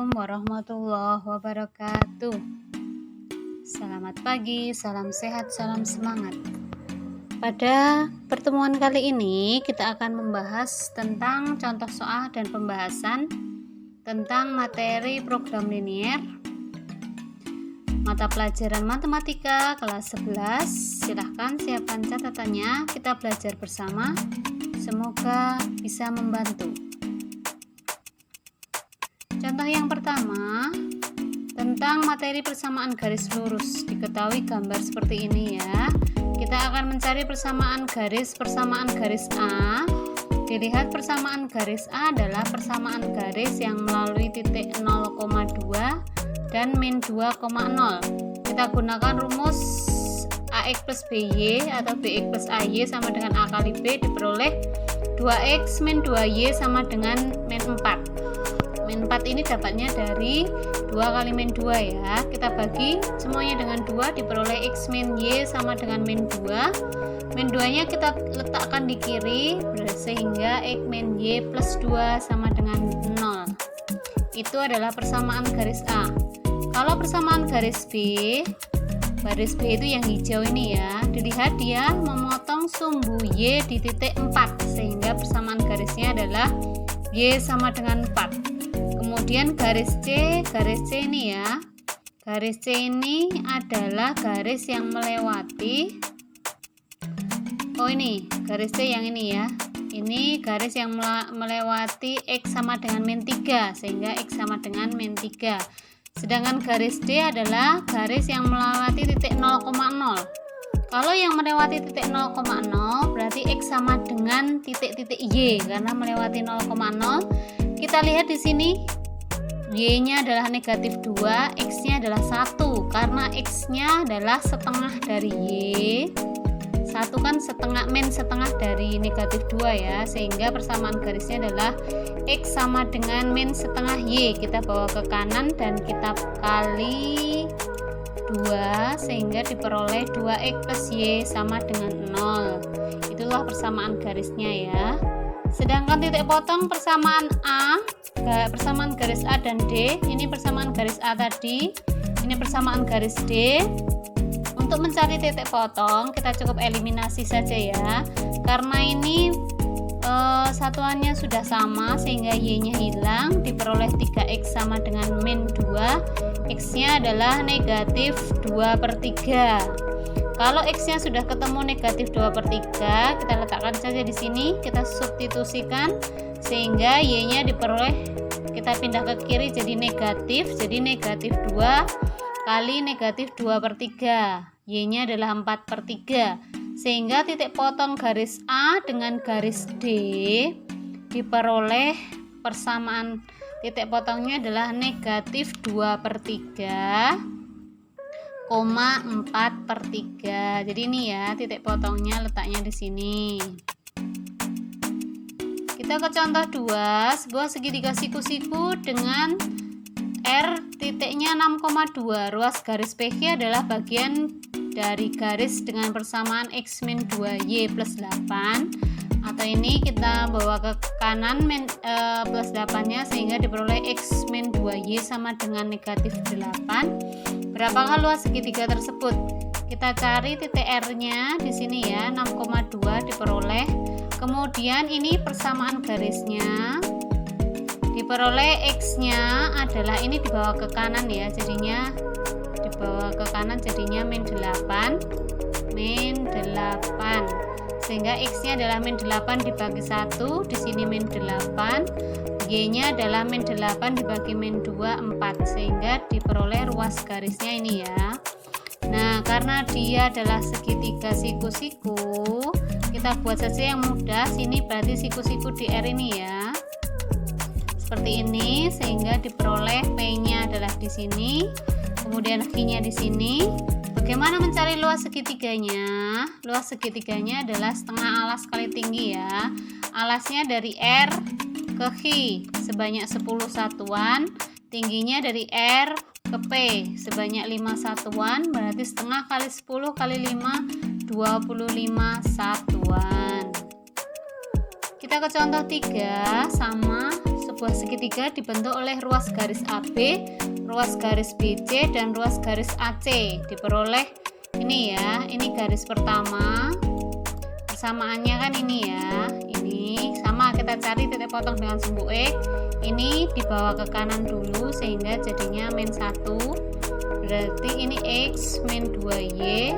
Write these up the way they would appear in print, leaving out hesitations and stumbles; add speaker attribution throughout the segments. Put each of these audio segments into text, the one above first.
Speaker 1: Assalamualaikum warahmatullahi wabarakatuh. Selamat pagi, salam sehat, salam semangat. Pada pertemuan kali ini kita akan membahas tentang contoh soal dan pembahasan tentang materi program linier mata pelajaran matematika kelas 11. Silahkan siapkan catatannya, kita belajar bersama. Semoga bisa membantu. Contoh yang pertama, tentang materi persamaan garis lurus. Diketahui gambar seperti ini ya. Kita akan mencari persamaan garis A. Dilihat persamaan garis A adalah persamaan garis yang melalui titik 0,2 dan min 2,0. Kita gunakan rumus AX plus BY atau BX plus AY sama dengan A kali B diperoleh 2X min 2Y sama dengan min 4. Min 4 ini dapatnya dari 2 kali min 2 ya. Kita bagi semuanya dengan 2 diperoleh X min Y sama dengan min 2. Min 2 nya kita letakkan di kiri sehingga X min Y plus 2 sama dengan 0. Itu adalah persamaan garis A. Kalau persamaan garis B itu yang hijau ini ya. Dilihat dia memotong sumbu Y di titik 4 sehingga persamaan garisnya adalah Y sama dengan 4. Kemudian garis C ini ya. Garis C ini adalah garis yang melewati ini garis C yang ini ya. Ini garis yang melewati X sama dengan min 3 sehingga X sama dengan min 3. Sedangkan garis D adalah garis yang melewati titik 0,0. Kalau yang melewati titik 0,0 berarti X sama dengan titik-titik Y karena melewati 0,0. Kita lihat di sini Y-nya adalah negatif 2, X-nya adalah 1 karena X-nya adalah setengah dari Y. 1 kan min setengah dari negatif 2 ya, sehingga persamaan garisnya adalah X sama dengan min setengah Y. Kita bawa ke kanan dan kita kali 2 sehingga diperoleh 2X plus Y sama dengan 0. Itulah persamaan garisnya ya. Sedangkan titik potong persamaan garis A dan D, ini persamaan garis A tadi, ini persamaan garis D. Untuk mencari titik potong kita cukup eliminasi saja ya, karena ini satuannya sudah sama sehingga Y-nya hilang, diperoleh 3X sama dengan min 2, X-nya adalah negatif 2/3. Kalau X-nya sudah ketemu negatif 2/3, kita letakkan saja di sini, kita substitusikan sehingga Y-nya diperoleh, kita pindah ke kiri jadi negatif 2 kali negatif 2/3. Y-nya adalah 4/3. Sehingga titik potong garis A dengan garis D diperoleh persamaan titik potongnya adalah negatif 2/3, 4/3. Jadi ini ya titik potongnya letaknya di sini. Kita ke contoh 2, sebuah segitiga siku-siku dengan R titiknya 6,2. Ruas garis PQ adalah bagian dari garis dengan persamaan X min 2Y plus 8. Atau ini kita bawa ke kanan plus 8-nya sehingga diperoleh X min 2Y sama dengan negatif 8. Berapakah luas segitiga tersebut? Kita cari titik R-nya di sini ya, 6,2 diperoleh. Kemudian ini persamaan garisnya. Diperoleh X-nya adalah ini dibawa ke kanan ya, jadinya dibawa ke kanan jadinya min 8. Sehingga X-nya adalah min 8 dibagi 1, di sini min 8. Y-nya adalah min 8 dibagi min 2, 4, sehingga diperoleh ruas garisnya ini ya. Nah, karena dia adalah segitiga siku-siku, kita buat saja yang mudah. Sini berarti siku-siku di R ini ya. Seperti ini, sehingga diperoleh P-nya adalah di sini, kemudian Q-nya di sini. Bagaimana mencari luas segitiganya? Luas segitiganya adalah setengah alas kali tinggi ya. Alasnya dari R ke Q sebanyak 10 satuan, tingginya dari R ke P sebanyak 5 satuan, berarti setengah kali 10 kali 5 25 satuan. Kita ke contoh 3, sama buah segitiga dibentuk oleh ruas garis AB, ruas garis BC, dan ruas garis AC. Diperoleh ini ya, ini garis pertama. Persamaannya kan ini ya, ini sama, kita cari titik potong dengan sumbu X. Ini dibawa ke kanan dulu sehingga jadinya min 1. Berarti ini X min 2Y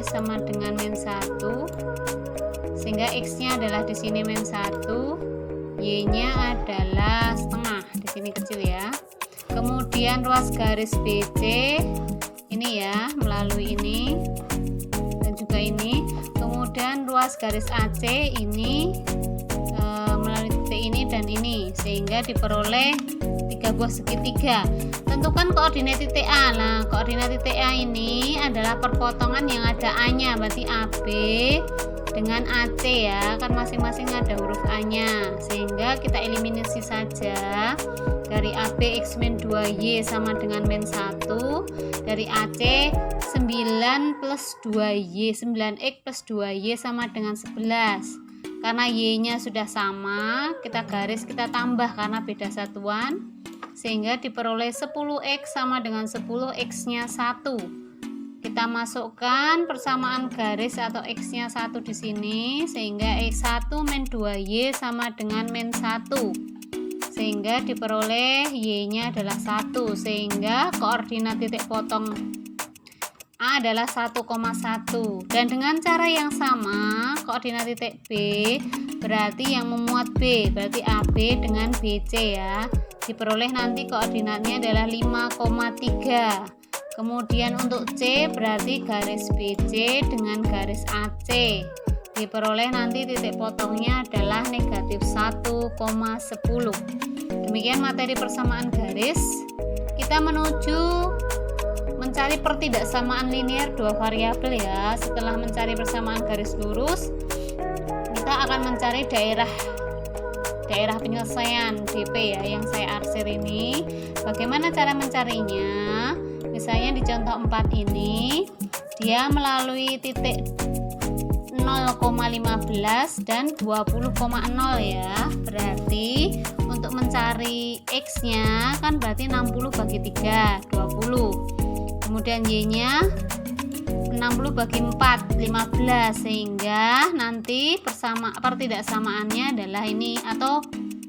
Speaker 1: sama dengan min 1, sehingga X nya adalah di sini min 1, Y nya adalah setengah, di sini kecil ya. Kemudian ruas garis BC ini ya, melalui ini dan juga ini. Kemudian ruas garis AC ini melalui titik ini dan ini, sehingga diperoleh 3 buah segitiga. Tentukan koordinat titik A. Nah, koordinat titik A ini adalah perpotongan yang ada A-nya, berarti AB dengan AC ya, kan masing-masing ada huruf A-nya, sehingga kita eliminasi saja. Dari AB X min 2Y sama dengan min 1, dari AC 9 plus 2Y, 9X plus 2Y sama dengan 11. Karena Y-nya sudah sama, kita garis, kita tambah karena beda satuan, sehingga diperoleh 10X sama dengan 10, X-nya 1. Kita masukkan persamaan garis atau X-nya 1 di sini, sehingga X1 min 2Y sama dengan min 1. Sehingga diperoleh Y-nya adalah 1, sehingga koordinat titik potong A adalah 1,1. Dan dengan cara yang sama, koordinat titik B berarti yang memuat B, berarti AB dengan BC ya. Diperoleh nanti koordinatnya adalah 5,3. Kemudian untuk C berarti garis BC dengan garis AC. Diperoleh nanti titik potongnya adalah negatif 1,10. Demikian materi persamaan garis. Kita menuju mencari pertidaksamaan linear dua variabel ya. Setelah mencari persamaan garis lurus, kita akan mencari daerah penyelesaian DP ya, yang saya arsir ini. Bagaimana cara mencarinya? Misalnya di contoh 4 ini, dia melalui titik 0,15 dan 20,0 ya. Berarti untuk mencari X-nya kan berarti 60 bagi 3, 20. Kemudian Y-nya 60 bagi 4, 15, sehingga nanti pertidaksamaannya adalah ini, atau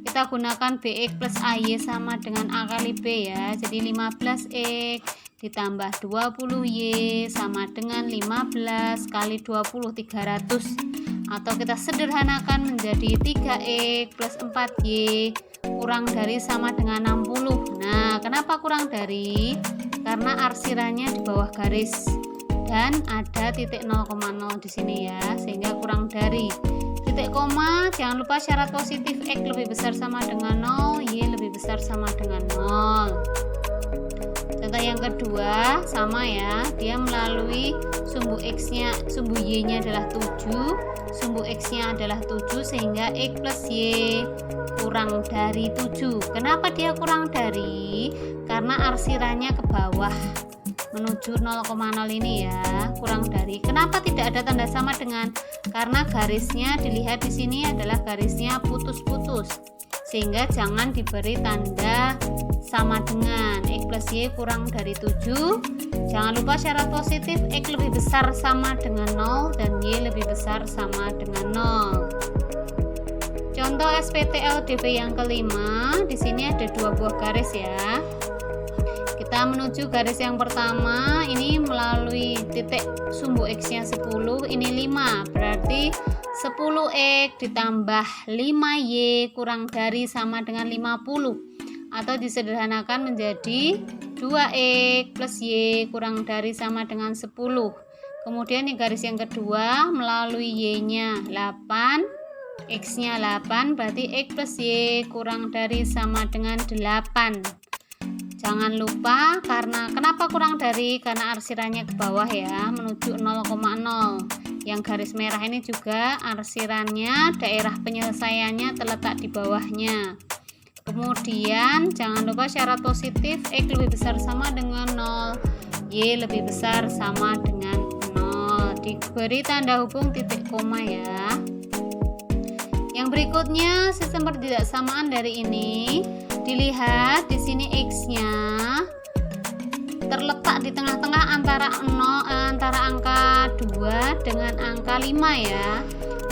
Speaker 1: kita gunakan BX plus AY sama dengan A kali B ya. Jadi 15X ditambah 20Y sama dengan 15 kali 20, 300, atau kita sederhanakan menjadi 3X plus 4Y kurang dari sama dengan 60. Nah, kenapa kurang dari? Karena arsirannya di bawah garis dan ada titik 0,0 di sini ya, sehingga kurang dari. Titik koma, jangan lupa syarat positif, X lebih besar sama dengan 0, Y lebih besar sama dengan 0. Contoh yang kedua sama ya, dia melalui sumbu X-nya, sumbu Y-nya adalah 7, sumbu X-nya adalah 7, sehingga X plus Y kurang dari 7. Kenapa dia kurang dari? Karena arsirannya ke bawah menuju 0,0 ini ya, kurang dari. Kenapa tidak ada tanda sama dengan? Karena garisnya dilihat di sini adalah garisnya putus-putus, sehingga jangan diberi tanda sama dengan. X plus Y kurang dari 7. Jangan lupa syarat positif, X lebih besar sama dengan 0 dan Y lebih besar sama dengan 0. Contoh SPTLDV yang kelima, di sini ada 2 buah garis ya. Kita menuju garis yang pertama, ini melalui titik sumbu X-nya 10, ini 5, berarti 10X ditambah 5Y kurang dari sama dengan 50, atau disederhanakan menjadi 2X plus Y kurang dari sama dengan 10. Kemudian di garis yang kedua, melalui Y-nya 8, X-nya 8, berarti X plus Y kurang dari sama dengan 8. Jangan lupa, karena kenapa kurang dari? Karena arsirannya ke bawah ya, menuju 0,0. Yang garis merah ini juga arsirannya, daerah penyelesaiannya terletak di bawahnya. Kemudian jangan lupa syarat positif, X lebih besar sama dengan 0, Y lebih besar sama dengan 0. Diberi tanda hubung titik koma ya. Yang berikutnya sistem pertidaksamaan dari ini. Dilihat di sini X-nya terletak di tengah-tengah antara angka 2 dengan angka 5 ya.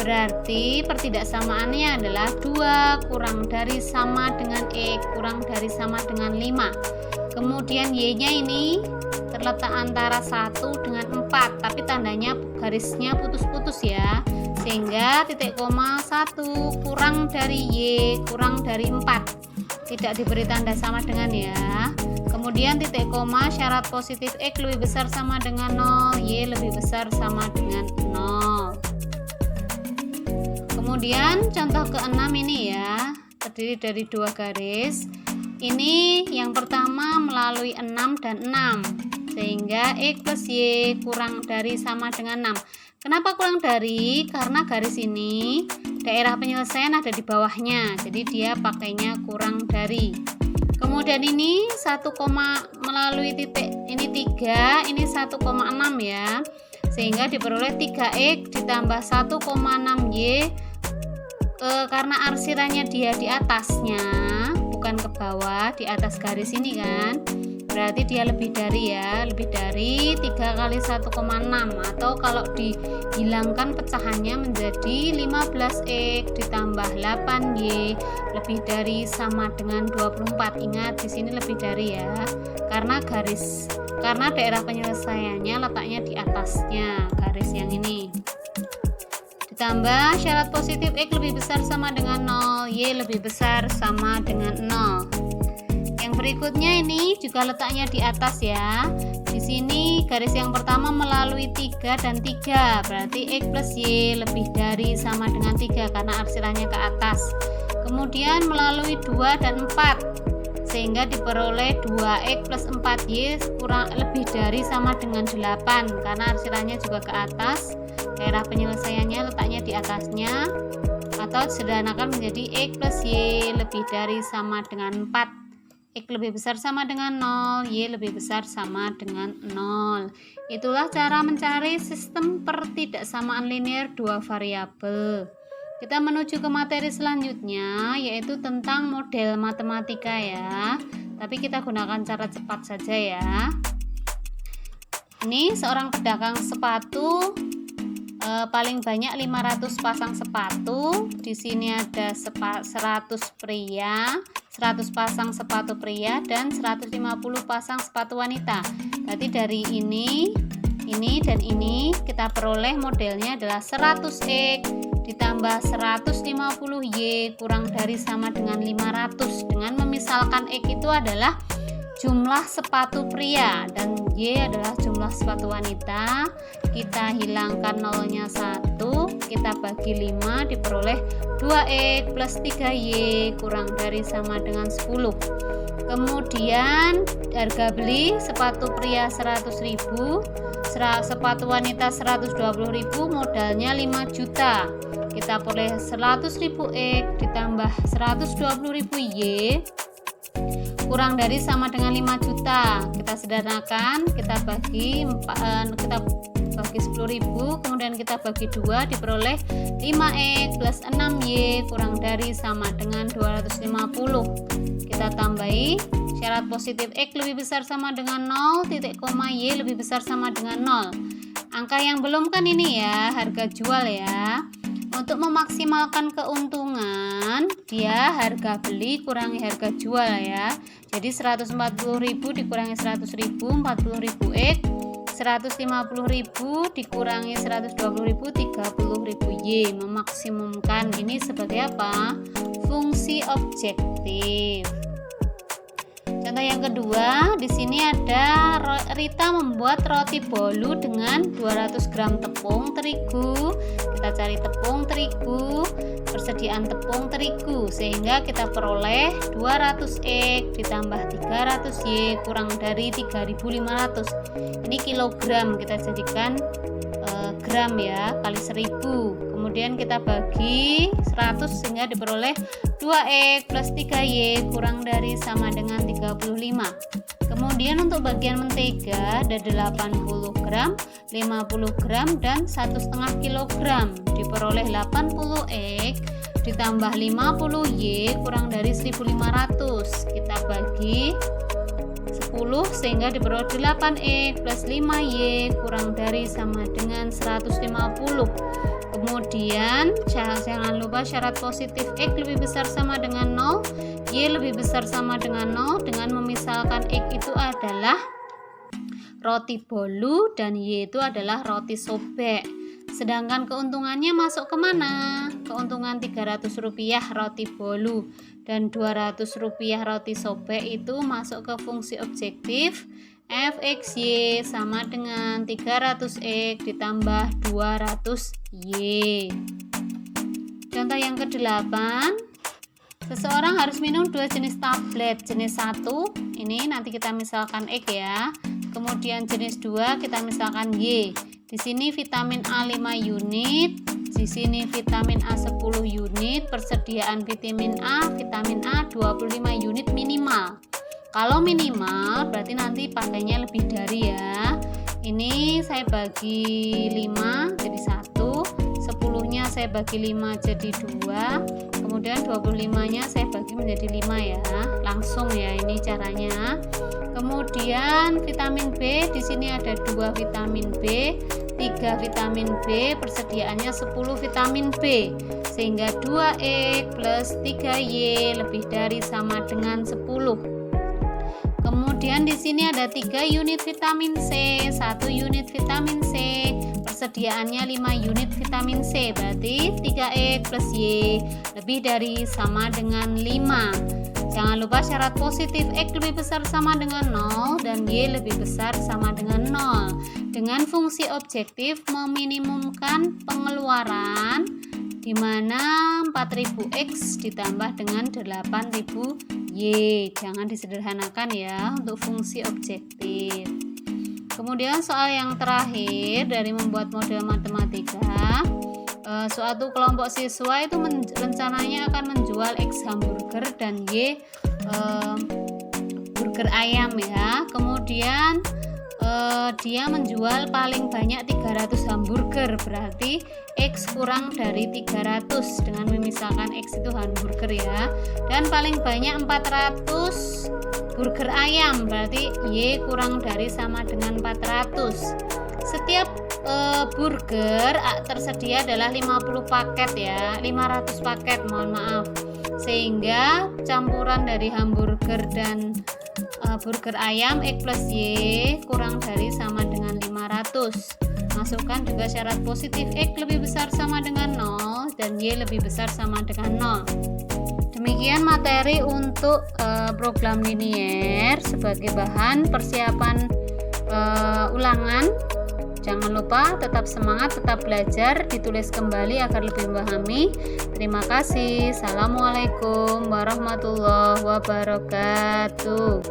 Speaker 1: Berarti pertidaksamaannya adalah 2 kurang dari sama dengan X kurang dari sama dengan 5. Kemudian Y-nya ini terletak antara 1 dengan 4, tapi tandanya garisnya putus-putus ya. Sehingga titik koma 1 kurang dari Y kurang dari 4. Tidak diberi tanda sama dengan ya. Kemudian titik koma syarat positif X lebih besar sama dengan 0, Y lebih besar sama dengan 0. Kemudian contoh ke-6 ini ya, terdiri dari 2 garis. Ini yang pertama melalui 6 dan 6, sehingga X plus Y kurang dari sama dengan 6. Kenapa kurang dari? Karena garis ini daerah penyelesaian ada di bawahnya, jadi dia pakainya kurang dari. Kemudian ini 1, melalui titik ini 3, ini 1,6 ya, sehingga diperoleh 3X ditambah 1,6Y. Karena arsirannya dia di atasnya bukan ke bawah, di atas garis ini kan, berarti dia lebih dari ya, lebih dari 3 kali 1,6, atau kalau dihilangkan pecahannya menjadi 15X ditambah 8Y lebih dari sama dengan 24. Ingat di sini lebih dari ya, karena daerah penyelesaiannya letaknya di atasnya garis yang ini. Ditambah syarat positif X lebih besar sama dengan 0, Y lebih besar sama dengan 0. Yang berikutnya ini juga letaknya di atas ya. Di sini garis yang pertama melalui 3 dan 3, berarti X plus Y lebih dari sama dengan 3 karena arsirannya ke atas. Kemudian melalui 2 dan 4, sehingga diperoleh 2X plus 4Y lebih dari sama dengan 8 karena arsirannya juga ke atas. Daerah penyelesaiannya letaknya di atasnya, atau disederhanakan menjadi X plus Y lebih dari sama dengan 4. X lebih besar sama dengan 0, Y lebih besar sama dengan 0. Itulah cara mencari sistem pertidaksamaan linear 2 variabel. Kita menuju ke materi selanjutnya, yaitu tentang model matematika ya. Tapi kita gunakan cara cepat saja ya. Ini seorang pedagang sepatu, paling banyak 500 pasang sepatu. Di sini ada 100 pasang sepatu pria dan 150 pasang sepatu wanita. Berarti dari ini dan ini kita peroleh modelnya adalah 100X ditambah 150Y kurang dari sama dengan 500, dengan memisalkan X itu adalah jumlah sepatu pria dan Y adalah jumlah sepatu wanita. Kita hilangkan nolnya 1, kita bagi 5, diperoleh 2X plus 3Y kurang dari sama dengan 10. Kemudian harga beli sepatu pria 100.000, sepatu wanita 120.000, modalnya 5 juta. Kita peroleh 100.000X ditambah 120.000Y kurang dari sama dengan 5 juta. Kita sederhanakan, kita bagi 10.000, kemudian kita bagi 2, diperoleh 5X plus 6Y kurang dari sama dengan 250. Kita tambahi syarat positif X lebih besar sama dengan 0, titik koma Y lebih besar sama dengan 0. Angka yang belum kan ini ya, harga jual ya. Untuk memaksimalkan keuntungan, dia harga beli kurangi harga jual ya. Jadi 140.000 dikurangi 100.000, 40.000X, 150.000 dikurangi 120.000, 30.000Y. Memaksimumkan ini sebagai apa? Fungsi objektif. Contoh yang kedua, di sini ada Rita membuat roti bolu dengan 200 gram tepung terigu. Kita cari tepung terigu, persediaan tepung terigu, sehingga kita peroleh 200X ditambah 300Y kurang dari 3.500. Ini kilogram, kita jadikan gram ya, kali 1000. Kemudian kita bagi 100 sehingga diperoleh 2X plus 3Y kurang dari sama dengan 35. Kemudian untuk bagian mentega ada 80 gram, 50 gram, dan 1,5 kilogram. Diperoleh 80X ditambah 50Y kurang dari 1500. Kita bagi 10 sehingga diperoleh 8X plus 5Y kurang dari sama dengan 150. Kemudian jangan lupa syarat positif X lebih besar sama dengan 0, Y lebih besar sama dengan 0 dengan memisalkan X itu adalah roti bolu dan Y itu adalah roti sobek. Sedangkan keuntungannya masuk kemana? Keuntungan Rp300 roti bolu dan Rp200 roti sobek itu masuk ke fungsi objektif fxy sama dengan 300x ditambah 200y. Contoh yang ke-8, seseorang harus minum 2 jenis tablet. Jenis 1 ini nanti kita misalkan X ya, kemudian jenis 2 kita misalkan Y. Di sini vitamin A 5 unit, di sini vitamin A 10 unit, persediaan vitamin A 25 unit minimal. Kalau minimal berarti nanti pakainya lebih dari ya. Ini saya bagi 5 jadi 1, 10-nya saya bagi 5 jadi 2, kemudian 25-nya saya bagi menjadi 5 ya. Langsung ya ini caranya. Kemudian vitamin B, di sini ada 2 vitamin B, 3 vitamin B, persediaannya 10 vitamin B, sehingga 2X plus 3Y lebih dari sama dengan 10. Kemudian di sini ada 3 unit vitamin C, 1 unit vitamin C, persediaannya 5 unit vitamin C, berarti 3X plus Y lebih dari sama dengan 5. Jangan lupa syarat positif X lebih besar sama dengan 0 dan Y lebih besar sama dengan 0. Dengan fungsi objektif meminimumkan pengeluaran di mana 4000X ditambah dengan 8000Y. Jangan disederhanakan ya untuk fungsi objektif. Kemudian soal yang terakhir dari membuat model matematika. Suatu kelompok siswa itu rencananya akan menjual X hamburger dan Y burger ayam ya. Kemudian dia menjual paling banyak 300 hamburger, berarti X kurang dari 300 dengan memisalkan X itu hamburger ya. Dan paling banyak 400 burger ayam, berarti Y kurang dari sama dengan 400. Setiap burger tersedia adalah 50 paket ya, 500 paket mohon maaf, sehingga campuran dari hamburger dan burger ayam X plus Y kurang dari sama dengan 500. Masukkan juga syarat positif X lebih besar sama dengan 0 dan Y lebih besar sama dengan 0. Demikian materi untuk program linier sebagai bahan persiapan ulangan. Jangan lupa tetap semangat, tetap belajar, ditulis kembali agar lebih memahami. Terima kasih. Assalamualaikum warahmatullahi wabarakatuh.